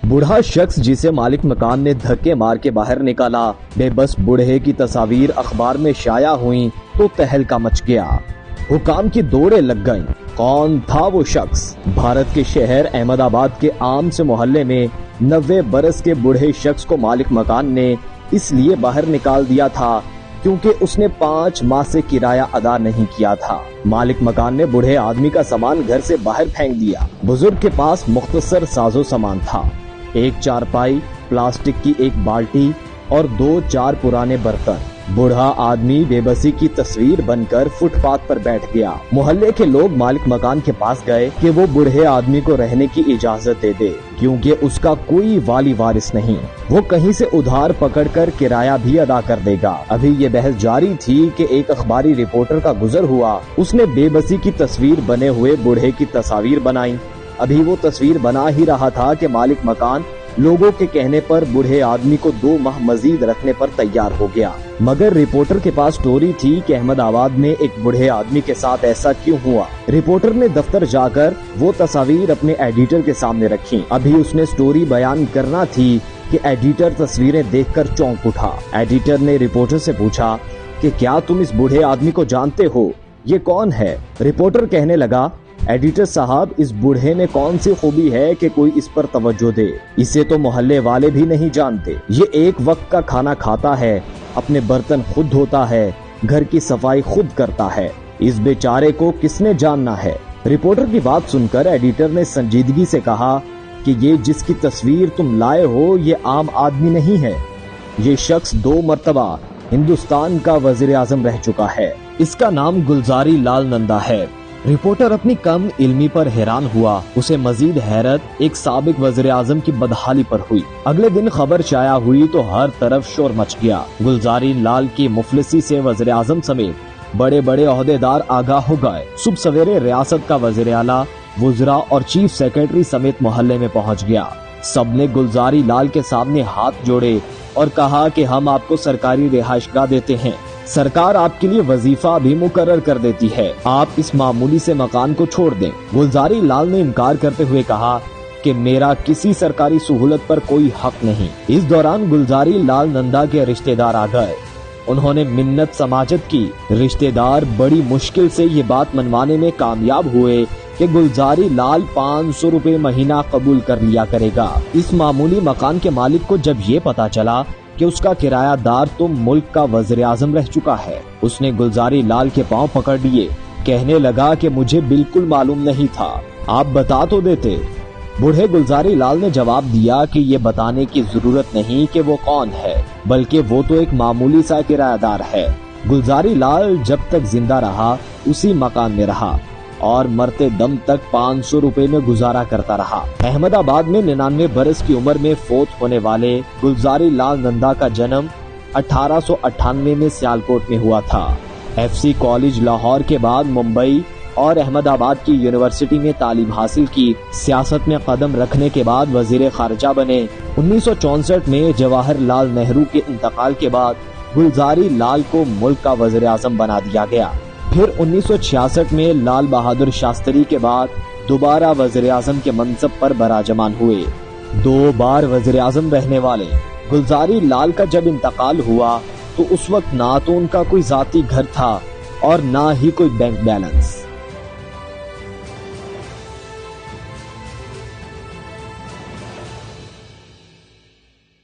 बूढ़ा शख्स जिसे मालिक मकान ने धक्के मार के बाहर निकाला, बेबस बूढ़े की तस्वीर अखबार में शाया हुई तो तहलका मच गया। हुकाम की दौड़े लग गईं। कौन था वो शख्स? भारत के शहर अहमदाबाद के आम से मोहल्ले में 90 बरस के बूढ़े शख्स को मालिक मकान ने इसलिए बाहर निकाल दिया था क्योंकि उसने 5 माह से किराया अदा नहीं किया था। मालिक मकान ने बूढ़े आदमी का सामान घर से बाहर फेंक दिया। बुजुर्ग के पास मुख्तसर साजो सामान था, एक चारपाई, प्लास्टिक की एक बाल्टी और 2-4 पुराने बर्तन। बूढ़ा आदमी बेबसी की तस्वीर बनकर फुटपाथ पर बैठ गया। मोहल्ले के लोग मालिक मकान के पास गए कि वो बूढ़े आदमी को रहने की इजाजत दे दे, क्योंकि उसका कोई वाली वारिस नहीं। वो कहीं से उधार पकड़कर किराया भी अदा कर देगा। अभी ये बहस जारी थी कि एक अखबारी रिपोर्टर का गुजर हुआ। उसने बेबसी की तस्वीर बने हुए बूढ़े की तस्वीर बनाई। अभी वो तस्वीर बना ही रहा था कि मालिक मकान लोगों के कहने पर बूढ़े आदमी को 2 माह मजीद रखने पर तैयार हो गया। मगर रिपोर्टर के पास स्टोरी थी कि अहमदाबाद में एक बूढ़े आदमी के साथ ऐसा क्यों हुआ। रिपोर्टर ने दफ्तर जाकर वो तस्वीर अपने एडिटर के सामने रखी। अभी उसने स्टोरी बयान करना थी कि एडिटर तस्वीरें देखकर चौंक उठा। एडिटर ने रिपोर्टर से पूछा कि क्या तुम इस बूढ़े आदमी को जानते हो? ये कौन है? रिपोर्टर कहने लगा, एडिटर साहब, इस बूढ़े में कौन सी खूबी है कि कोई इस पर तवज्जो दे? इसे तो मोहल्ले वाले भी नहीं जानते। ये एक वक्त का खाना खाता है, अपने बर्तन खुद धोता है, घर की सफाई खुद करता है। इस बेचारे को किसने जानना है? रिपोर्टर की बात सुनकर एडिटर ने संजीदगी से कहा कि ये जिसकी तस्वीर तुम लाए हो ये आम आदमी नहीं है। ये शख्स 2 मर्तबा हिंदुस्तान का वजीर आजम रह चुका है। इसका नाम गुलजारी लाल नंदा है। रिपोर्टर अपनी कम इल्मी पर हैरान हुआ। उसे मजीद हैरत एक साबिक वज़ीर आज़म की बदहाली पर हुई। अगले दिन खबर शाया हुई तो हर तरफ शोर मच गया। गुलजारी लाल की मुफलिसी से वज़ीर आज़म समेत बड़े बड़े ओहदेदार आगाह हो गए। सुबह सवेरे रियासत का वज़ीर आला, वुज़रा और चीफ सेक्रेटरी समेत मोहल्ले में पहुंच गया। सबने गुलजारी लाल के सामने हाथ जोड़े और कहा कि हम आपको सरकारी रिहाइशगाह देते हैं। सरकार आपके लिए वजीफा भी मुकर्रर कर देती है। आप इस मामूली से मकान को छोड़ दें। गुलजारी लाल ने इनकार करते हुए कहा कि मेरा किसी सरकारी सहूलत पर कोई हक नहीं। इस दौरान गुलजारी लाल नंदा के रिश्तेदार आ गए। उन्होंने मिन्नत समाजत की। रिश्तेदार बड़ी मुश्किल से ये बात मनवाने में कामयाब हुए कि गुलजारी लाल 500 रुपए महीना कबूल कर लिया करेगा। इस मामूली मकान के मालिक को जब ये पता चला कि उसका किरायादार तो मुल्क का वज़ीर आज़म रह चुका है, उसने गुलजारी लाल के पांव पकड़ लिए। कहने लगा कि मुझे बिल्कुल मालूम नहीं था, आप बता तो देते। बूढ़े गुलजारी लाल ने जवाब दिया कि ये बताने की जरूरत नहीं कि वो कौन है, बल्कि वो तो एक मामूली सा किरायादार है। गुलजारी लाल जब तक जिंदा रहा उसी मकान में रहा और मरते दम तक 500 रुपए में गुजारा करता रहा। अहमदाबाद में 99 बरस की उम्र में फौत होने वाले गुलजारी लाल नंदा का जन्म 1898 में सियालकोट में हुआ था। FC कॉलेज लाहौर के बाद मुंबई और अहमदाबाद की यूनिवर्सिटी में तालीम हासिल की। सियासत में कदम रखने के बाद वजीर खारजा बने। 1964 में जवाहरलाल नेहरू के इंतकाल के बाद गुलजारी लाल को मुल्क का वजीर आजम बना दिया गया। फिर 1966 में लाल बहादुर शास्त्री के बाद दोबारा वज़ीर आज़म के मनसब पर बराजमान हुए। 2 बार वज़ीर आज़म रहने वाले गुलजारी लाल का जब इंतकाल हुआ तो उस वक्त ना तो उनका कोई जाती घर था और ना ही कोई बैंक बैलेंस।